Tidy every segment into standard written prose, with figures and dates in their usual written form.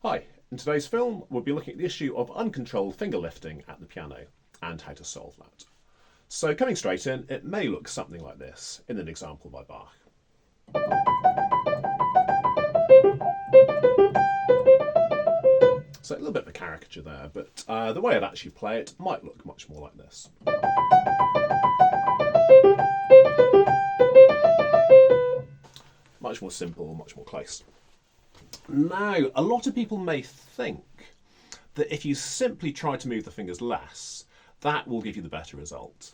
Hi, in today's film we'll be looking at the issue of uncontrolled finger lifting at the piano and how to solve that. So coming straight in, it may look something like this in an example by Bach. So a little bit of a caricature there, but the way I'd actually play it might look much more like this. Much more simple, much more close. Now, a lot of people may think that if you simply try to move the fingers less, that will give you the better result.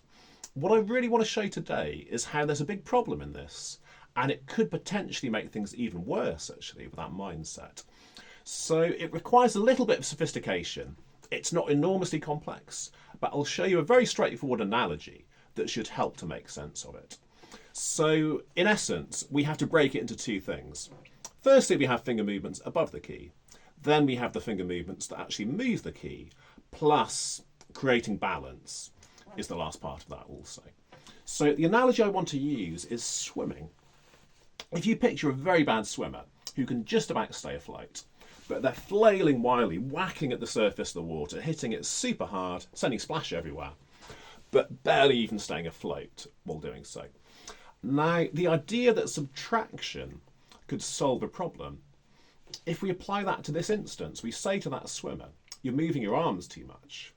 What I really want to show today is how there's a big problem in this, and it could potentially make things even worse, actually, with that mindset. So it requires a little bit of sophistication. It's not enormously complex, but I'll show you a very straightforward analogy that should help to make sense of it. So, in essence, we have to break it into two things. Firstly, we have finger movements above the key. Then we have the finger movements that actually move the key, plus creating balance is the last part of that also. So the analogy I want to use is swimming. If you picture a very bad swimmer who can just about stay afloat, but they're flailing wildly, whacking at the surface of the water, hitting it super hard, sending splash everywhere, but barely even staying afloat while doing so. Now, the idea that subtraction could solve a problem, if we apply that to this instance, we say to that swimmer, you're moving your arms too much.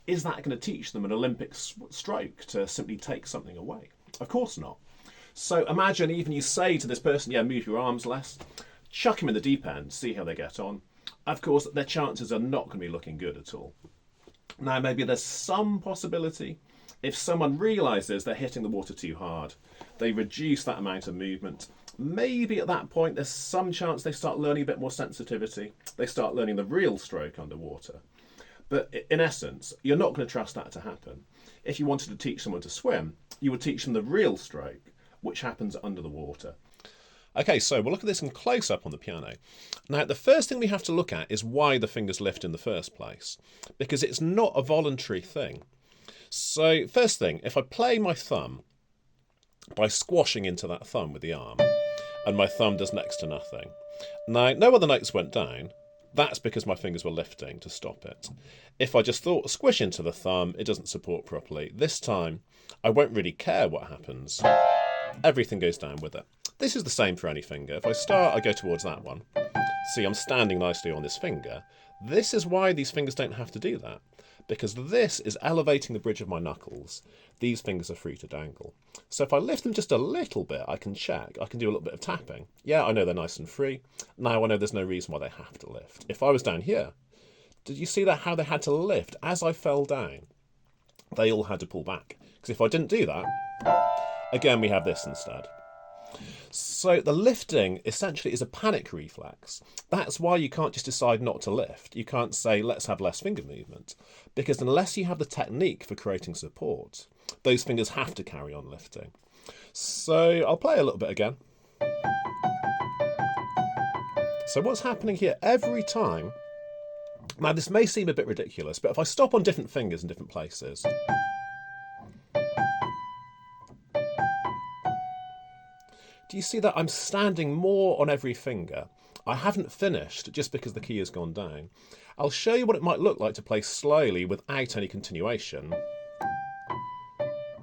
Is that going to teach them an Olympic stroke to simply take something away? Of course not. So imagine even you say to this person, yeah, move your arms less, chuck them in the deep end, see how they get on. Of course, their chances are not going to be looking good at all. Now, maybe there's some possibility if someone realises they're hitting the water too hard, they reduce that amount of movement. Maybe at that point there's some chance they start learning a bit more sensitivity. They start learning the real stroke underwater. But in essence, you're not going to trust that to happen. If you wanted to teach someone to swim, you would teach them the real stroke, which happens under the water. Okay, so we'll look at this in close up on the piano. Now, the first thing we have to look at is why the fingers lift in the first place, because it's not a voluntary thing. So first thing, if I play my thumb by squashing into that thumb with the arm, and my thumb does next to nothing. Now, no other notes went down. That's because my fingers were lifting to stop it. If I just thought squish into the thumb, it doesn't support properly. This time, I won't really care what happens. Everything goes down with it. This is the same for any finger. If I start, I go towards that one. See, I'm standing nicely on this finger. This is why these fingers don't have to do that, because this is elevating the bridge of my knuckles. These fingers are free to dangle. So if I lift them just a little bit, I can check. I can do a little bit of tapping. Yeah, I know they're nice and free. Now I know there's no reason why they have to lift. If I was down here, did you see that how they had to lift? As I fell down, they all had to pull back. Because if I didn't do that, again, we have this instead. So the lifting essentially is a panic reflex. That's why you can't just decide not to lift. You can't say, let's have less finger movement. Because unless you have the technique for creating support, those fingers have to carry on lifting. So I'll play a little bit again. So what's happening here every time, now this may seem a bit ridiculous, but if I stop on different fingers in different places, do you see that I'm standing more on every finger? I haven't finished just because the key has gone down. I'll show you what it might look like to play slowly without any continuation.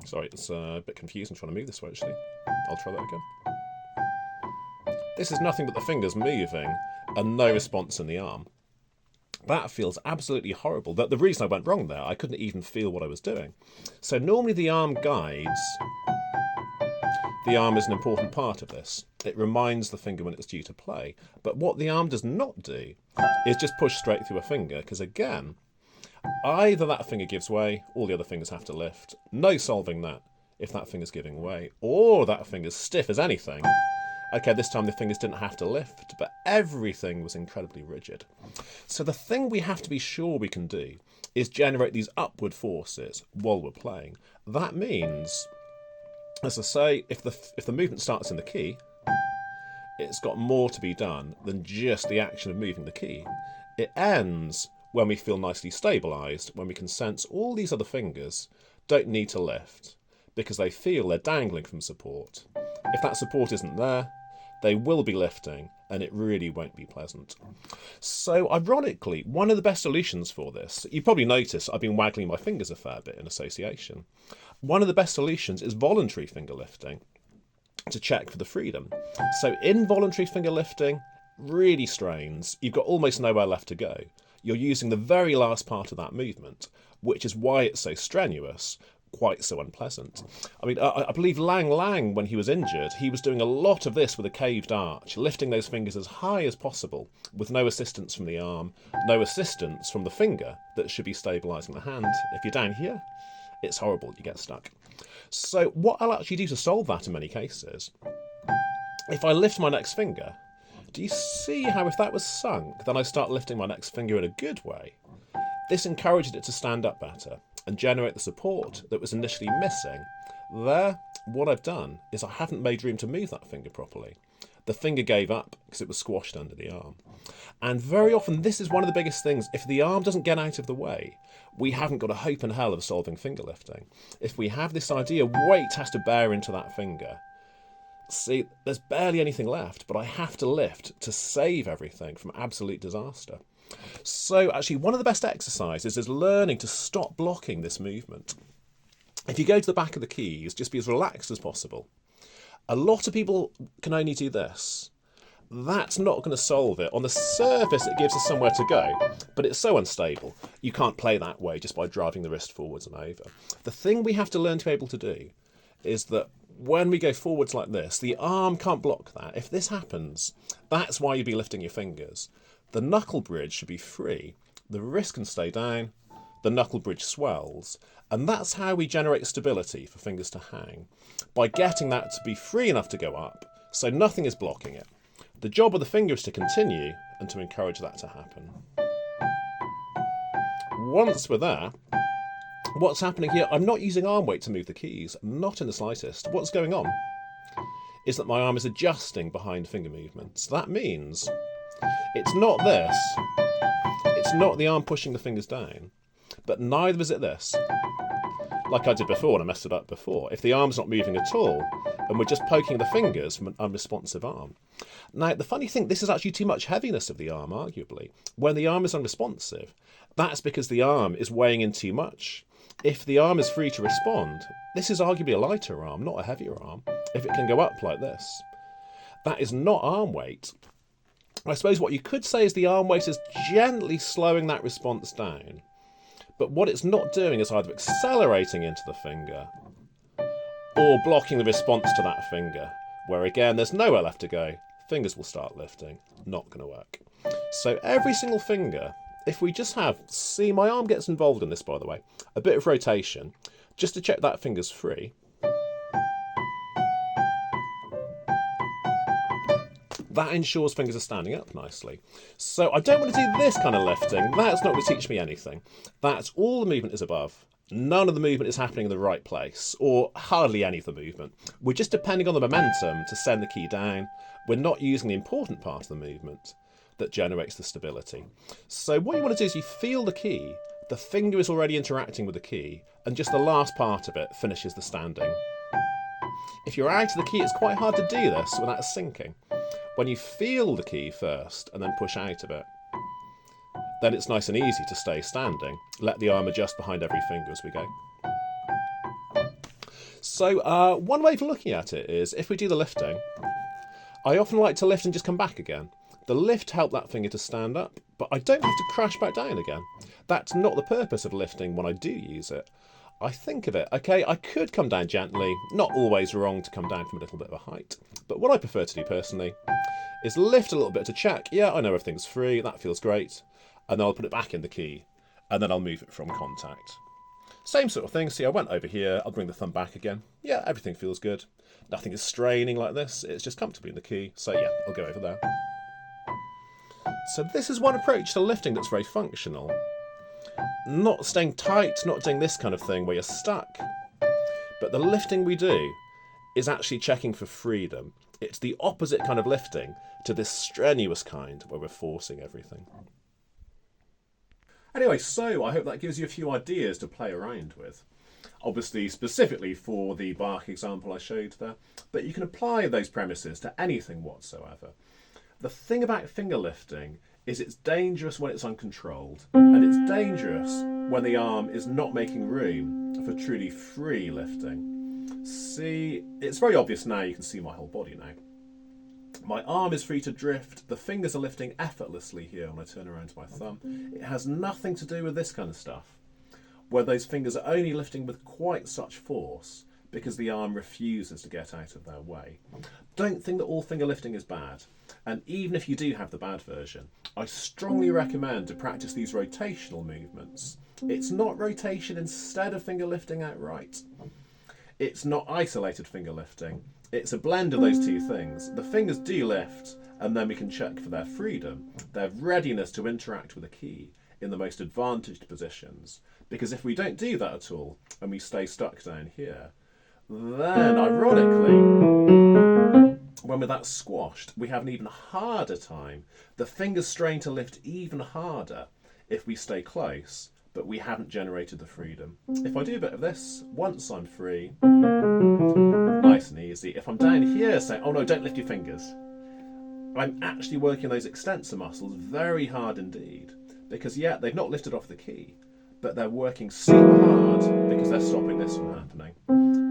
Sorry, it's a bit confusing trying to move this way actually. I'll try that again. This is nothing but the fingers moving and no response in the arm. That feels absolutely horrible. The reason I went wrong there, I couldn't even feel what I was doing. So normally the arm guides. The arm is an important part of this. It reminds the finger when it's due to play. But what the arm does not do is just push straight through a finger, because again, either that finger gives way, all the other fingers have to lift. No solving that if that finger's giving way, or that finger's stiff as anything. Okay, this time the fingers didn't have to lift, but everything was incredibly rigid. So the thing we have to be sure we can do is generate these upward forces while we're playing. That means, as I say, if the movement starts in the key, it's got more to be done than just the action of moving the key. It ends when we feel nicely stabilised, when we can sense all these other fingers don't need to lift because they feel they're dangling from support. If that support isn't there, they will be lifting and it really won't be pleasant. So ironically, one of the best solutions for this, you probably noticed I've been waggling my fingers a fair bit in association. One of the best solutions is voluntary finger lifting to check for the freedom. So involuntary finger lifting really strains. You've got almost nowhere left to go. You're using the very last part of that movement, which is why it's so strenuous, quite so unpleasant. I mean, I believe Lang, when he was injured, he was doing a lot of this with a caved arch, lifting those fingers as high as possible, with no assistance from the arm, no assistance from the finger that should be stabilising the hand. If you're down here, it's horrible, you get stuck. So what I'll actually do to solve that in many cases, if I lift my next finger, do you see how if that was sunk, then I start lifting my next finger in a good way? This encouraged it to stand up better and generate the support that was initially missing. There, what I've done is I haven't made room to move that finger properly. The finger gave up because it was squashed under the arm. And very often this is one of the biggest things. If the arm doesn't get out of the way, we haven't got a hope in hell of solving finger lifting. If we have this idea, weight has to bear into that finger. See, there's barely anything left, but I have to lift to save everything from absolute disaster. So actually, one of the best exercises is learning to stop blocking this movement. If you go to the back of the keys, just be as relaxed as possible. A lot of people can only do this. That's not going to solve it. On the surface, it gives us somewhere to go, but it's so unstable. You can't play that way just by driving the wrist forwards and over. The thing we have to learn to be able to do is that when we go forwards like this, the arm can't block that. If this happens, that's why you'd be lifting your fingers. The knuckle bridge should be free. The wrist can stay down. The knuckle bridge swells. And that's how we generate stability for fingers to hang, by getting that to be free enough to go up, so nothing is blocking it. The job of the finger is to continue and to encourage that to happen. Once we're there, what's happening here? I'm not using arm weight to move the keys, not in the slightest. What's going on is that my arm is adjusting behind finger movements. That means it's not this. It's not the arm pushing the fingers down, but neither is it this. Like I did before when I messed it up before. If the arm's not moving at all, and we're just poking the fingers from an unresponsive arm. Now, the funny thing, this is actually too much heaviness of the arm, arguably. When the arm is unresponsive, that's because the arm is weighing in too much. If the arm is free to respond, this is arguably a lighter arm, not a heavier arm, if it can go up like this. That is not arm weight. I suppose what you could say is the arm weight is gently slowing that response down. But what it's not doing is either accelerating into the finger or blocking the response to that finger, where again, there's nowhere left to go. Fingers will start lifting. Not going to work. So every single finger, if we just have, see, my arm gets involved in this, by the way, a bit of rotation, just to check that finger's free. That ensures fingers are standing up nicely. So I don't want to do this kind of lifting. That's not going to teach me anything. That's all the movement is above. None of the movement is happening in the right place, or hardly any of the movement. We're just depending on the momentum to send the key down. We're not using the important part of the movement that generates the stability. So what you want to do is you feel the key, the finger is already interacting with the key, and just the last part of it finishes the standing. If you're out of the key, it's quite hard to do this without sinking. When you feel the key first and then push out of it, then it's nice and easy to stay standing. Let the arm adjust behind every finger as we go. So one way of looking at it is, if we do the lifting, I often like to lift and just come back again. The lift helped that finger to stand up, but I don't have to crash back down again. That's not the purpose of lifting when I do use it. I think of it, okay, I could come down gently, not always wrong to come down from a little bit of a height, but what I prefer to do personally is lift a little bit to check, yeah, I know everything's free, that feels great, and then I'll put it back in the key, and then I'll move it from contact. Same sort of thing, see, I went over here, I'll bring the thumb back again, yeah, everything feels good, nothing is straining like this, it's just comfortably in the key, so yeah, I'll go over there. So this is one approach to lifting that's very functional. Not staying tight, not doing this kind of thing where you're stuck. But the lifting we do is actually checking for freedom. It's the opposite kind of lifting to this strenuous kind where we're forcing everything. Anyway, so I hope that gives you a few ideas to play around with. Obviously, specifically for the bark example I showed there, but you can apply those premises to anything whatsoever. The thing about finger lifting is it's dangerous when it's uncontrolled, and it's dangerous when the arm is not making room for truly free lifting. See, it's very obvious now, you can see my whole body now. My arm is free to drift, the fingers are lifting effortlessly here when I turn around to my thumb. It has nothing to do with this kind of stuff, where those fingers are only lifting with quite such force because the arm refuses to get out of their way. Don't think that all finger lifting is bad, and even if you do have the bad version, I strongly recommend to practice these rotational movements. It's not rotation instead of finger lifting outright. It's not isolated finger lifting. It's a blend of those two things. The fingers do lift, and then we can check for their freedom, their readiness to interact with a key in the most advantaged positions. Because if we don't do that at all, and we stay stuck down here, then ironically, when with that squashed, we have an even harder time. The fingers strain to lift even harder if we stay close, but we haven't generated the freedom. If I do a bit of this, once I'm free, nice and easy. If I'm down here saying, oh no, don't lift your fingers, I'm actually working those extensor muscles very hard indeed. Because yeah, they've not lifted off the key, but they're working super hard because they're stopping this from happening.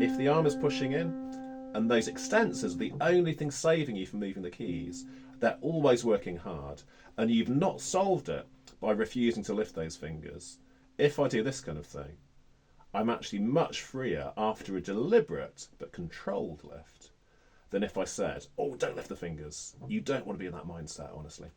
If the arm is pushing in, and those extensors are the only thing saving you from moving the keys, they're always working hard, and you've not solved it by refusing to lift those fingers. If I do this kind of thing, I'm actually much freer after a deliberate but controlled lift than if I said, oh, don't lift the fingers. You don't want to be in that mindset, honestly.